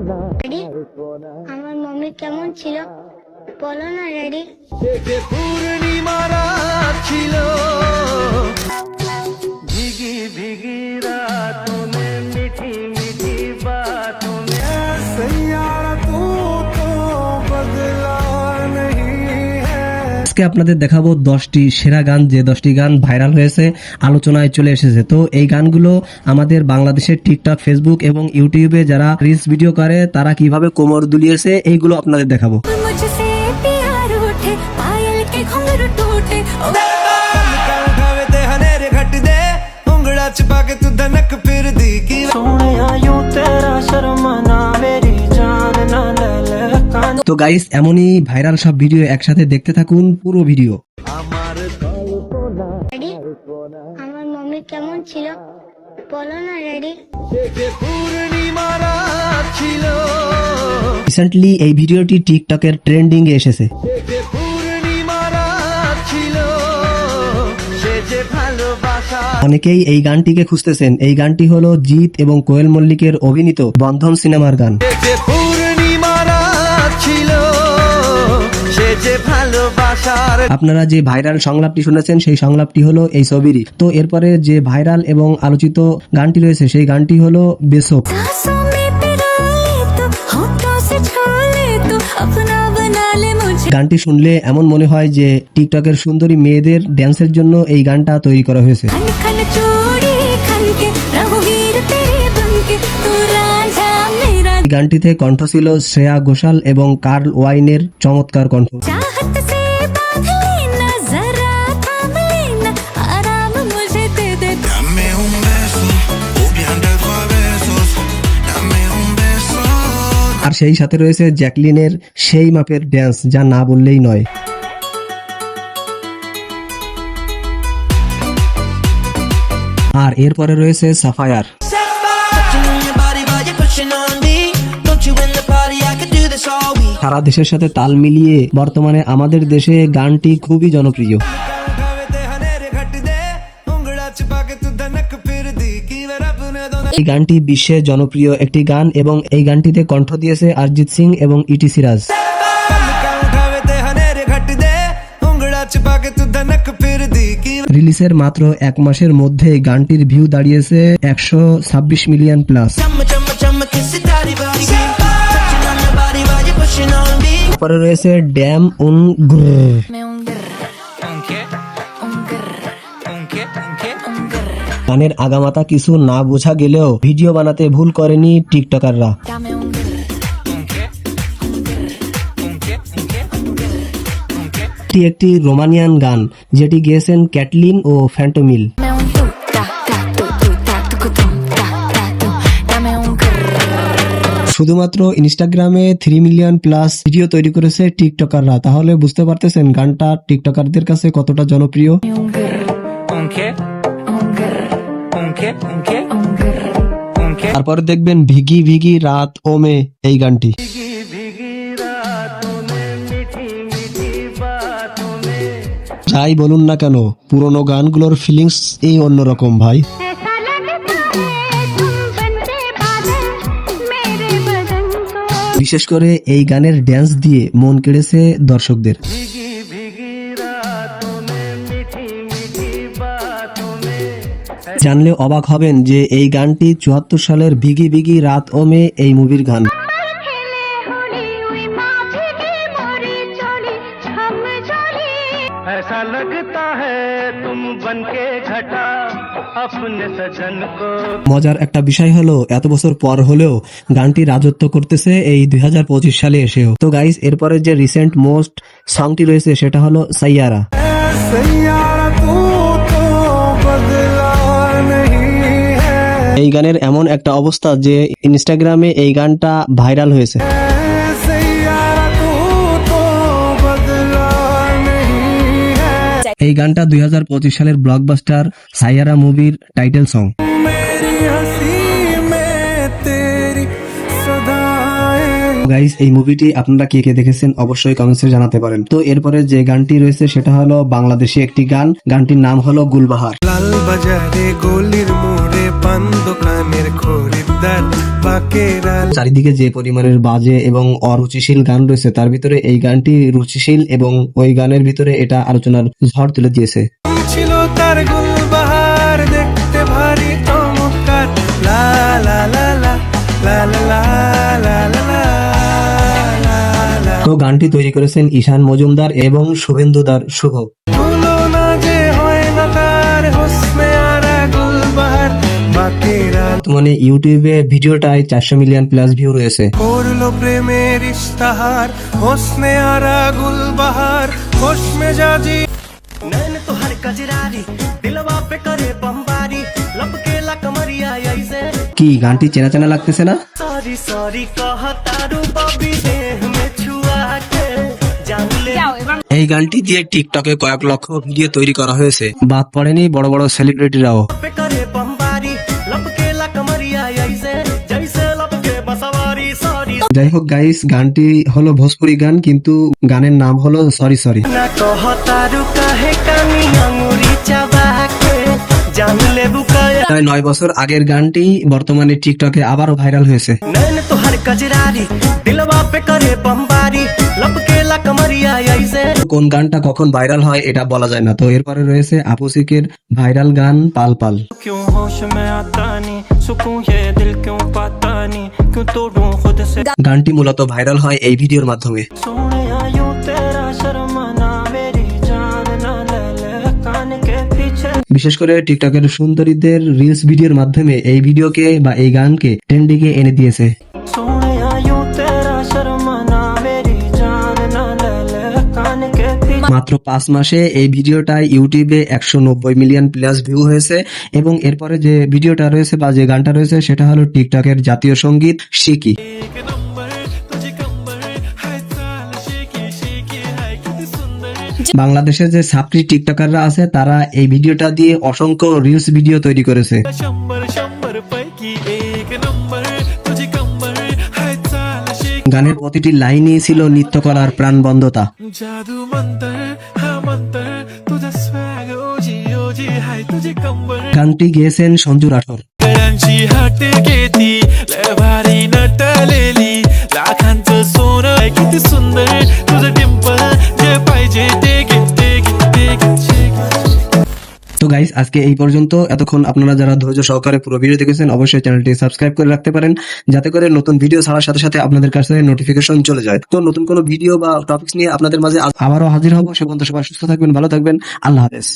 Daddy, আমার mummy কেমন ছিল বলো না ড্যাডি। পূর্ণিমা রাত ছিল, भीगी भीगी रातों में मीठी मीठी बातों में सैयारा तू तो बदला नहीं है। আজকে আপনাদের দেখাবো 10টি সেরা গান, যে 10টি গান ভাইরাল হয়েছে, আলোচনায় চলে এসেছে। তো এই গানগুলো আমাদের বাংলাদেশের টিকটক, ফেসবুক এবং ইউটিউবে যারা রিলস ভিডিও করে তারা কিভাবে কোমর দুলিয়েছে এইগুলো আপনাদের দেখাবো। তো গাইস, এমনই ভাইরাল সব ভিডিও একসাথে দেখতে থাকুন পুরো ভিডিও। ড্যাডি, আমার মম্মি কেমন ছিল বলো না ড্যাডি। পূর্ণিমা রাত ছিল, রিসেন্টলি এই ভিডিওটি টিকটকের ট্রেন্ডিং এ এসেছে। পূর্ণিমা রাত ছিল, সে যে ভালোবাসা। অনেকেই এই গানটিকে খুঁজতেছেন। এই গানটি হলো জিৎ এবং কোয়েল মল্লিকের অভিনীত বন্ধন সিনেমার গান। যে পূর্ণিমা রাত ছিল, সে যে ভালোবাসার। আপনারা যে ভাইরাল সংলাপটি শুনেছেন সেই সংলাপটি হলো এই ছবিরই। তো এরপরে যে ভাইরাল এবং আলোচিত গানটি রয়েছে সেই গানটি হলো বেসক। গানটি শুনলে এমন মনে হয় যে টিকটকের সুন্দরী মেয়েদের ড্যান্সের জন্য এই গানটা তৈরি করা হয়েছে। এই গানটিতে কণ্ঠ ছিল শ্রেয়া ঘোষাল এবং কার্ল ওয়াইনের চমৎকার কণ্ঠ। আর সেই সাথে রয়েছে জ্যাকলিনের সেই মাপের ড্যান্স, যা না বললেই নয়। আর এরপরে রয়েছে সাফায়ার। সারা দেশের সাথে তাল মিলিয়ে বর্তমানে আমাদের দেশে গানটি খুবই জনপ্রিয়। এই গানটি বিশ্বে জনপ্রিয় একটি গান এবং এই গানটিতে কণ্ঠ দিয়েছে অরিজিৎ সিং এবং ইটি সিরাজ। রিলিজের মাত্র 1 মাসের মধ্যে গানটির ভিউ দাঁড়িয়েছে 126 মিলিয়ন প্লাস। তারপরে রয়েছে ড্যাম উন গ্রর। গানের আগামাতা কিছু না বোঝা গেলেও ভিডিও বানাতে ভুল করেনি টিকটকাররা। এটি একটি রোমানিয়ান গান যেটি গেয়েছেন ক্যাটলিন ও ফ্যান্টোমিল। শুধুমাত্র ইনস্টাগ্রামে 3 মিলিয়ন প্লাস ভিডিও তৈরি করেছে টিকটকাররা। তাহলে বুঝতে পারতেছেন গানটা টিকটকারদের কাছে কতটা জনপ্রিয়। তারপর দেখবেন ভিগি ভিগি রাত ও মে এই গানটি। যাই বলুন না কেন, পুরোনো গানগুলোর ফিলিংস এই অন্যরকম ভাই। বিশেষ করে এই গানের ড্যান্স দিয়ে মন কেড়েছে দর্শকদের। জানলে অবাক হবেন যে এই গানটি 74 সালের ভিগি ভিগি রাত ও মে এই মুভির গান। ऐसा लगता है तुम बनके घटा अपने सजन को। মজার একটা বিষয় হলো এত বছর পর হলেও গানটি রাজত্ব করতেছে এই 2025 সালে এসেও। তো গাইস, এরপরে যে রিসেন্ট মোস্ট সংটি রয়েছে সেটা হলো সাইয়ারা। এই গানের এমন একটা অবস্থা যে ইনস্টাগ্রামে এই গানটা ভাইরাল হয়েছে। এই গানটা 2025 সালের ব্লকবাস্টার সাইয়ারা মুভির টাইটেল সং। গাইস, এই মুভিটি আপনারা কে কে দেখেছেন অবশ্যই কমেন্টসে জানাতে পারেন। তো এরপরে যে গানটি রয়েছে সেটা হলো বাংলাদেশি একটি গান, গানটির নাম হলো গুলবাহার। লাল বাজারে গলির মোড়ে পান দোকানের খরিদ্দার বাকেরা। চারিদিকে যে পরিমাণের বাজে এবং অরুচিশীল গান রয়েছে তার ভিতরে এই গানটি রুচিশীল এবং ওই গানের ভিতরে এটা আলোচনার ঝড় তুলে দিয়েছে। ছিল তার গুলবাহার দেখতে ভারী চমৎকার। লা লা লা লা লা লা লা লা লা লা লা। তো গানটি তৈরি করেছেন ঈশান মজুমদার এবং শুভেন্দুদার শুভ। তুলনা যে হয় না তার হোসনে আরা গুলবাহার বাকেরা। বর্তমানে ইউটিউবে ভিডিওটায় 400 মিলিয়ন প্লাস ভিউ রয়েছে। করলো প্রেমের ইস্তাহার হোসনে আরা গুলবাহার খোশ মেজাজি। नैन तो हर कजरारी दिलवा पे करे बमबारी लपके ला कमरिया ऐसे কি গানটি চেনা চেনা লাগতেছে না? सॉरी सॉरी कहतारू बबी देह में छुआ के जान ले এই गानটি দিয়ে টিকটকে কয়েক লক্ষ ভিডিও তৈরি করা হয়েছে, বাদ পড়েনি বড় বড় সেলিব্রিটিরাও। पे करे बमबारी लपके ला कमरिया ऐसे जैसे लपके बसवारी सॉरी যাই হোক গাইস, গানটি হলো ভোজপুরি গান কিন্তু গানের নাম হলো সরি সরি। ना कहतारू काहे कानी अंगूरी चबा के जान ले बुकाया। প্রায় 9 বছর আগের গানটি বর্তমানে টিকটকে আবারও ভাইরাল হয়েছে। नैन तो हर कजरारी दिलवा पे करे बमबारी लपके ला कमरिया ऐसे কোন গানটা কখন ভাইরাল হয় এটা বলা যায় না। তো এরপরে রয়েছে আপুসিকের ভাইরাল গান পাল পাল। क्यों होश में आता नहीं सुकून ये दिल क्यों पाता नहीं क्यों तोड़ूं खुद से গানটি মূলত ভাইরাল হয় এই ভিডিওর মাধ্যমে। सोने आयूं तेरा शर्माना मेरी जान ना ले ले कान के पीछे বিশেষ করে টিকটকের সুন্দরীদের রিলস ভিডিওর মাধ্যমে এই ভিডিওকে বা এই গানকে ট্রেন্ডিংয়ে এনে দিয়েছে। सोने आयूं तेरा शर्माना मेरी जान ना ले ले कान के पीछे মাত্র 5 মাসে এই ভিডিওটা ইউটিউবে 190 মিলিয়ন প্লাস ভিউ হয়েছে এবং এরপরে যে ভিডিওটা রয়েছে বা যে গানটা রয়েছে সেটা হলো টিকটকের জাতীয় সঙ্গীত শিকি। বাংলাদেশের যে ছাত্রী টিকটকাররা আছে তারা এই ভিডিওটা দিয়ে অসংখ্য রিলস ভিডিও তৈরি করেছে। शंभर शंभर पैकी एक नंबर तुझे कंबर है चाल शेक গানের প্রতিটি লাইনই ছিল নৃত্য করার প্রাণবন্ধতা। जादू मंतर हा मंतर तुझा स्वॅग ओजी ओजी हाय तुझे कंबर। গানটি গেয়েছেন সঞ্জু রাঠোর। गळ्यांची हाट घेती लय भारी नटलेली लाखांचं सोनं आहे किती सुंदर तुझं डिंपल जे पाहिजे ते घे ते घे ते घे তো গাইস, আজকে এই পর্যন্ত। এতক্ষণ আপনারা যারা ধৈর্য সহকারে পুরো ভিডিও দেখেছেন অবশ্যই চ্যানেলটি সাবস্ক্রাইব করে রাখতে পারেন যাতে করে নতুন ভিডিও ছাড়ার সাথে সাথে আপনাদের কাছে নোটিফিকেশন চলে যায়। তো নতুন কোনো ভিডিও বা টপিকস নিয়ে আপনাদের মাঝে আবারও হাজির হব। সে পর্যন্ত সবাই সুস্থ থাকবেন, ভালো থাকবেন, আল্লাহ হাফেজ।